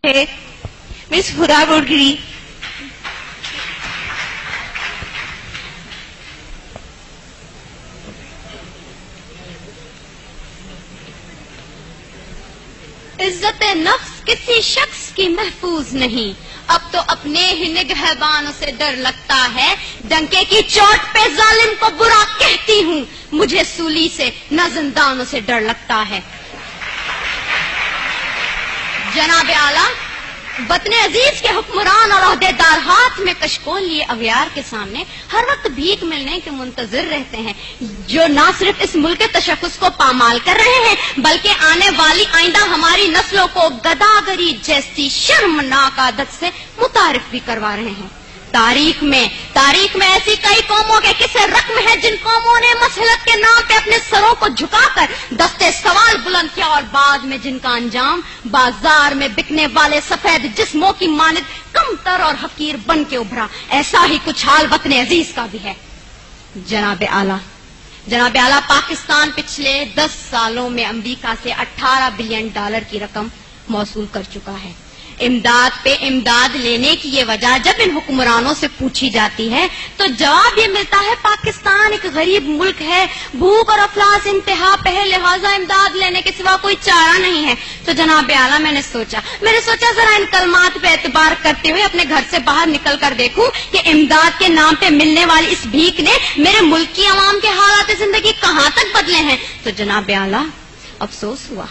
ہے مس ہرا روڈگری. عزت نفس کسی شخص کی محفوظ نہیں، اب تو اپنے ہی نگہبانوں سے ڈر لگتا ہے. ڈنکے کی چوٹ پہ ظالم کو برا کہتی ہوں، مجھے سولی سے نہ زندانوں سے ڈر لگتا ہے. جناب اعلیٰ، وطن عزیز کے حکمران اور عہدیدار ہاتھ میں کشکول لیے اغیار کے سامنے ہر وقت بھیک ملنے کے منتظر رہتے ہیں، جو نہ صرف اس ملک کے تشخص کو پامال کر رہے ہیں بلکہ آنے والی آئندہ ہماری نسلوں کو گداگری جیسی شرمناک عادت سے متعارف بھی کروا رہے ہیں. تاریخ میں ایسی کئی قوموں کے قصے رقم ہیں جن قوموں نے مسلط کے نام پہ اپنے سروں کو جھکا کر دستے سوال بلند کیا اور بعد میں جن کا انجام بازار میں بکنے والے سفید جسموں کی مانند کمتر اور حقیر بن کے ابھرا. ایسا ہی کچھ حال وطن عزیز کا بھی ہے. جناب اعلیٰ، پاکستان پچھلے 10 سالوں میں امریکہ سے $18 بلین کی رقم موصول کر چکا ہے. امداد پہ امداد لینے کی یہ وجہ جب ان حکمرانوں سے پوچھی جاتی ہے تو جواب یہ ملتا ہے پاکستان ایک غریب ملک ہے، بھوک اور افلاس انتہا پہ ہے، لہٰذا امداد لینے کے سوا کوئی چارہ نہیں ہے. تو جناب اعلیٰ، میں نے سوچا ذرا ان کلمات پہ اعتبار کرتے ہوئے اپنے گھر سے باہر نکل کر دیکھوں کہ امداد کے نام پہ ملنے والی اس بھیک نے میرے ملک کی عوام کے حالات زندگی کہاں تک بدلے ہیں. تو جناب اعلیٰ، افسوس ہوا،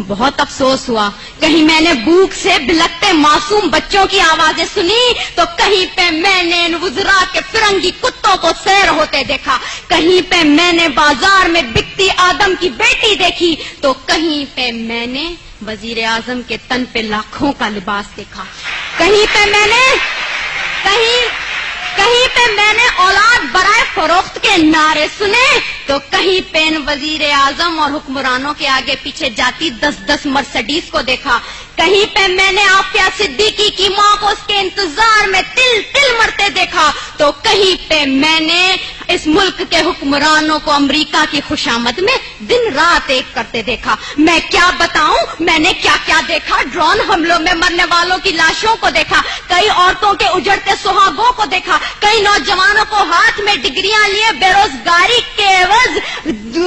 بہت افسوس ہوا. کہیں میں نے بھوک سے بلکتے معصوم بچوں کی آوازیں سنی تو کہیں پہ میں نے ان وزراء کے فرنگی کتوں کو سیر ہوتے دیکھا، کہیں پہ میں نے بازار میں بکتی آدم کی بیٹی دیکھی تو کہیں پہ میں نے وزیر اعظم کے تن پہ لاکھوں کا لباس دیکھا، کہیں پہ میں نے اولاد برائے فروخت کے نعرے سنے تو کہیں پہ ان وزیر اعظم اور حکمرانوں کے آگے پیچھے جاتی 10 مرسڈیز کو دیکھا، کہیں پہ میں نے عافیہ صدیقی کی ماں کو اس کے انتظار میں تل مرتے دیکھا تو کہیں پہ میں نے اس ملک کے حکمرانوں کو امریکہ کی خوشامد میں دن رات ایک کرتے دیکھا. میں کیا بتاؤں میں نے کیا کیا دیکھا. ڈرون حملوں میں مرنے والوں کی لاشوں کو دیکھا، کئی عورتوں کے اجڑتے سہاگوں کو دیکھا، کئی نوجوانوں کو ہاتھ میں ڈگریاں لیے بے روزگاری کے عوض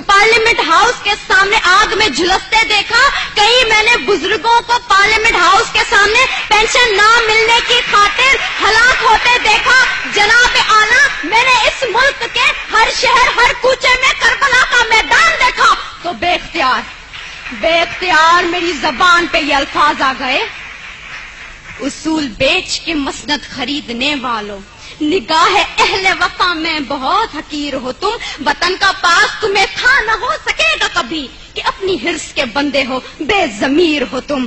پارلیمنٹ ہاؤس کے سامنے آگ میں جھلستے دیکھا، کئی میں نے بزرگوں کو پارلیمنٹ ہاؤس کے سامنے پینشن نہ ملنے کی خاطر ہلاک ہوتے دیکھا. جناب اعلیٰ، میں نے اس ملک کے ہر شہر ہر کوچے میں کربلا کا میدان دیکھا تو بے اختیار میری زبان پہ یہ الفاظ آ گئے: اصول بیچ کے مسند خریدنے والوں، نگاہ اہل وفا میں بہت حقیر ہو تم، وطن کا پاس تمہیں تھا نہ ہو سکے گا کبھی کہ اپنی حرص کے بندے ہو، بے ضمیر ہو تم.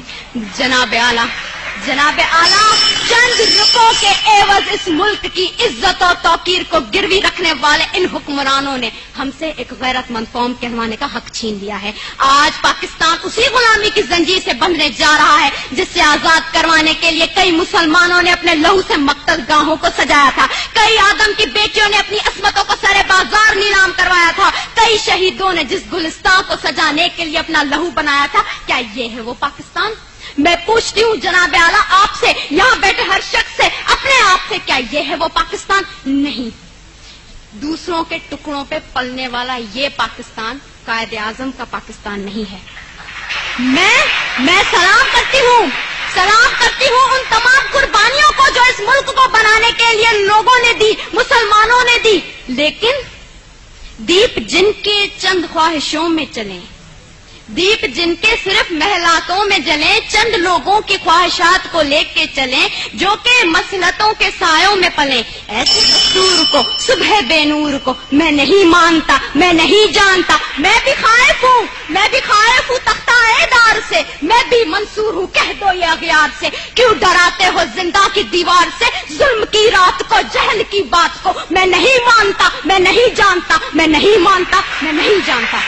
جناب اعلیٰ، چند روپوں کے عوض اس ملک کی عزت اور توقیر کو گروی رکھنے والے ان حکمرانوں نے ہم سے ایک غیرت مند قوم کہلوانے کا حق چھین لیا ہے. آج پاکستان اسی غلامی کی زنجیر سے بندھنے جا رہا ہے جس سے آزاد کروانے کے لیے کئی مسلمانوں نے اپنے لہو سے مقتل گاہوں کو سجایا تھا، کئی آدم کی بیٹیوں نے اپنی عصمتوں کو سرے بازار نیلام کروایا تھا، کئی شہیدوں نے جس گلستان کو سجانے کے لیے اپنا لہو بنایا تھا. کیا یہ ہے وہ پاکستان؟ میں پوچھتی ہوں جناب اعلیٰ آپ سے، یہاں بیٹھے ہر شخص سے، اپنے آپ سے، کیا یہ ہے وہ پاکستان؟ نہیں. دوسروں کے ٹکڑوں پہ پلنے والا یہ پاکستان قائد اعظم کا پاکستان نہیں ہے. میں سلام کرتی ہوں ان تمام قربانیوں کو جو اس ملک کو بنانے کے لیے لوگوں نے دی، مسلمانوں نے دی، لیکن دیپ جن کے چند خواہشوں میں چلیں، دیپ جن کے صرف محلاتوں میں جلیں، چند لوگوں کی خواہشات کو لے کے چلیں جو کہ مسلطوں کے سایوں میں پلیں، ایسے دستور کو، صبح بے نور کو میں نہیں مانتا، میں نہیں جانتا. میں بھی خائف ہوں تختہ دار سے، میں بھی منصور ہوں کہہ دو یہ اغیار سے. کیوں ڈراتے ہو زندہ کی دیوار سے، ظلم کی رات کو، جہل کی بات کو؟ میں نہیں مانتا، میں نہیں جانتا، میں نہیں مانتا، میں نہیں جانتا.